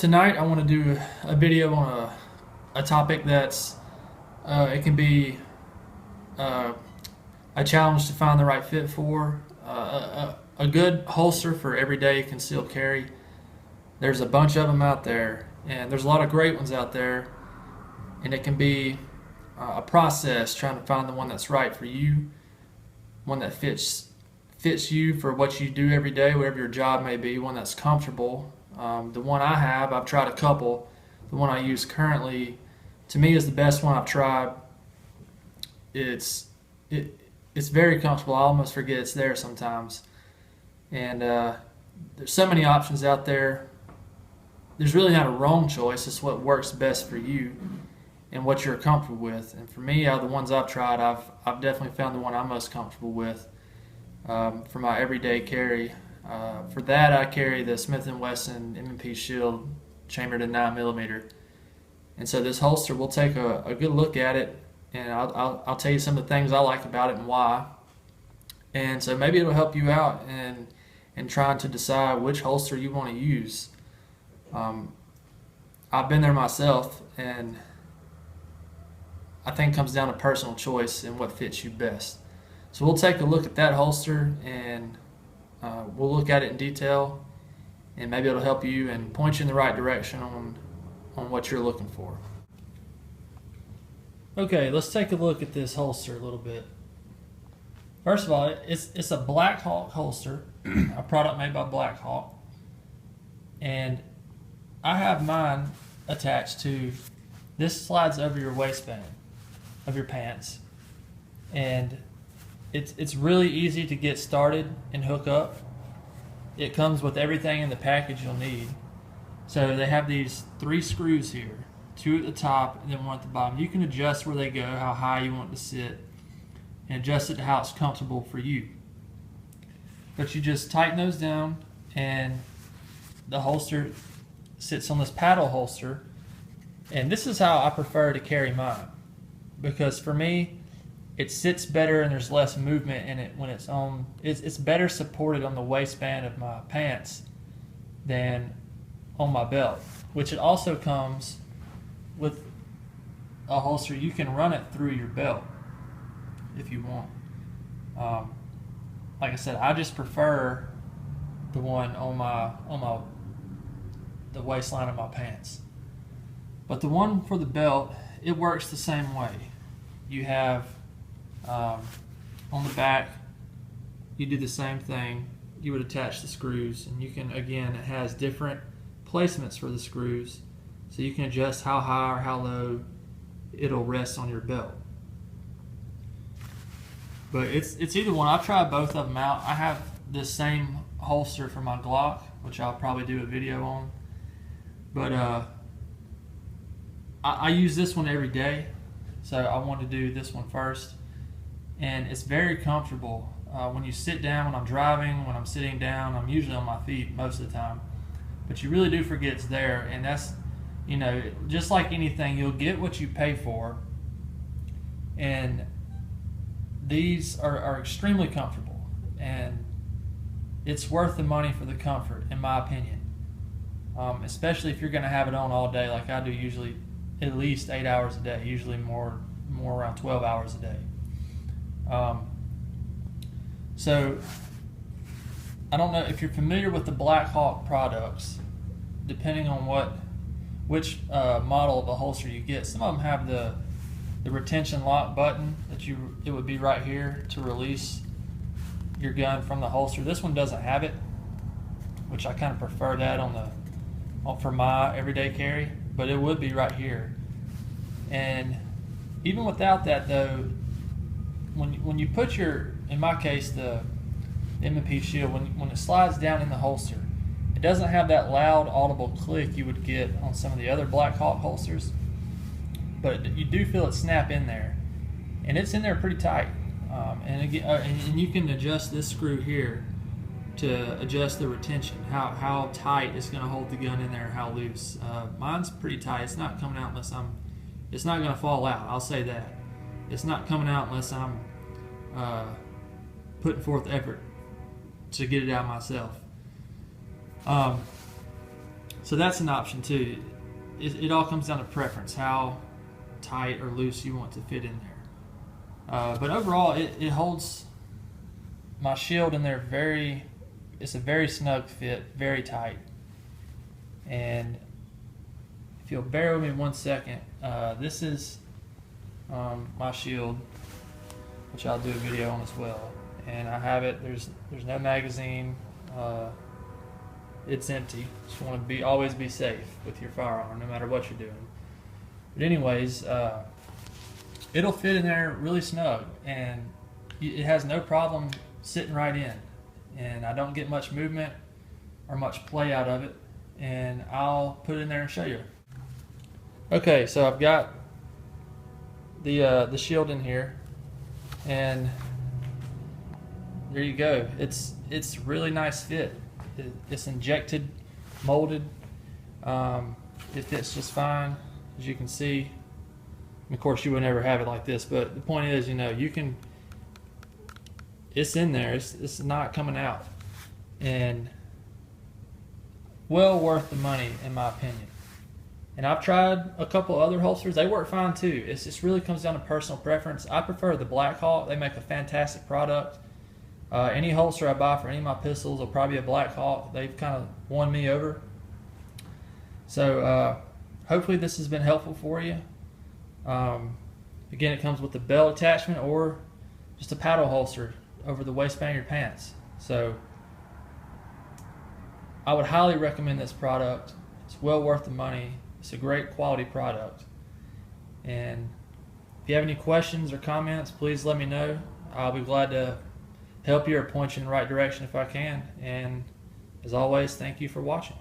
Tonight I want to do a video on a topic that's it can be uh, a challenge to find the right fit for a good holster for everyday concealed carry. There's a bunch of them out there, and there's a lot of great ones out there, and it can be a process trying to find the one that's right for you, one that fits you for what you do every day, whatever your job may be, one that's comfortable. The one I've tried a couple. The one I use currently, to me, is the best one I've tried. It's it's very comfortable. I almost forget it's there sometimes. And there's so many options out there. There's really not a wrong choice. It's what works best for you and what you're comfortable with. And for me, out of the ones I've tried, I've definitely found the one I'm most comfortable with for my everyday carry. For that, I carry the Smith&Wesson M&P Shield chambered in 9mm. And so this holster, we'll take a good look at it, and I'll tell you some of the things I like about it and why. And so maybe it'll help you out in trying to decide which holster you want to use. I've been there myself, and I think it comes down to personal choice and what fits you best. So we'll take a look at that holster, and we'll look at it in detail, and maybe it'll help you and point you in the right direction on what you're looking for. Okay, let's take a look at this holster a little bit. First of all, it's a Blackhawk holster, a product made by Blackhawk, and I have mine attached to, this slides over your waistband of your pants, and it's really easy to get started and hook up. It comes with everything in the package you'll need. So they have these 3 screws here, 2 at the top and then 1 at the bottom. You can adjust where they go, how high you want it to sit, and adjust it to how it's comfortable for you. But you just tighten those down, and the holster sits on this paddle holster. And this is how I prefer to carry mine, because for me, it sits better and there's less movement in it when it's on. It's better supported on the waistband of my pants than on my belt, which it also comes with a holster. You can run it through your belt if you want. Like I said, I just prefer the one on the waistline of my pants. But the one for the belt, it works the same way. You have on the back, you do the same thing. You would attach the screws, and you can, again, it has different placements for the screws, so you can adjust how high or how low it'll rest on your belt. But it's either one. I've tried both of them out. I have this same holster for my Glock, which I'll probably do a video on. But I use this one every day, so I want to do this one first. And it's very comfortable. When you sit down, when I'm driving, when I'm sitting down, I'm usually on my feet most of the time. But you really do forget it's there, and that's, just like anything, you'll get what you pay for. And these are extremely comfortable, and it's worth the money for the comfort, in my opinion. Especially if you're going to have it on all day, like I do, usually at least 8 hours a day, usually more around 12 hours a day. So I don't know if you're familiar with the Blackhawk products. Depending on which model of a holster you get, some of them have the retention lock button that it would be right here to release your gun from the holster. This one doesn't have it, which I kind of prefer that for my everyday carry, but it would be right here. And even without that, though, when you put in my case, the M&P Shield, when it slides down in the holster, it doesn't have that loud audible click you would get on some of the other Blackhawk holsters, but you do feel it snap in there, and it's in there pretty tight. And you can adjust this screw here to adjust the retention, how tight it's going to hold the gun in there, how loose. Mine's pretty tight. It's not coming out unless it's not going to fall out, I'll say that. It's not coming out unless I'm putting forth effort to get it out myself. So that's an option too. It all comes down to preference, how tight or loose you want to fit in there. But overall, it holds my Shield in there it's a very snug fit, very tight. And if you'll bear with me 1 second, this is my Shield, which I'll do a video on as well. And I have it, there's no magazine, it's empty. Just want to always be safe with your firearm, no matter what you're doing. But anyways, it'll fit in there really snug, and it has no problem sitting right in. And I don't get much movement or much play out of it. And I'll put it in there and show you. Okay, so I've got the Shield in here, and there you go. It's really nice fit. It's injected, molded. It fits just fine, as you can see. And of course, you would never have it like this, but the point is, you can. It's in there. It's not coming out, and well worth the money, in my opinion. And I've tried a couple other holsters. They work fine too. It just really comes down to personal preference. I prefer the Blackhawk. They make a fantastic product. Any holster I buy for any of my pistols will probably be a Blackhawk. They've kind of won me over. So hopefully this has been helpful for you. Again, it comes with the belt attachment or just a paddle holster over the waistband of your pants. So I would highly recommend this product. It's well worth the money. It's a great quality product. And if you have any questions or comments, please let me know. I'll be glad to help you or point you in the right direction if I can. And as always, thank you for watching.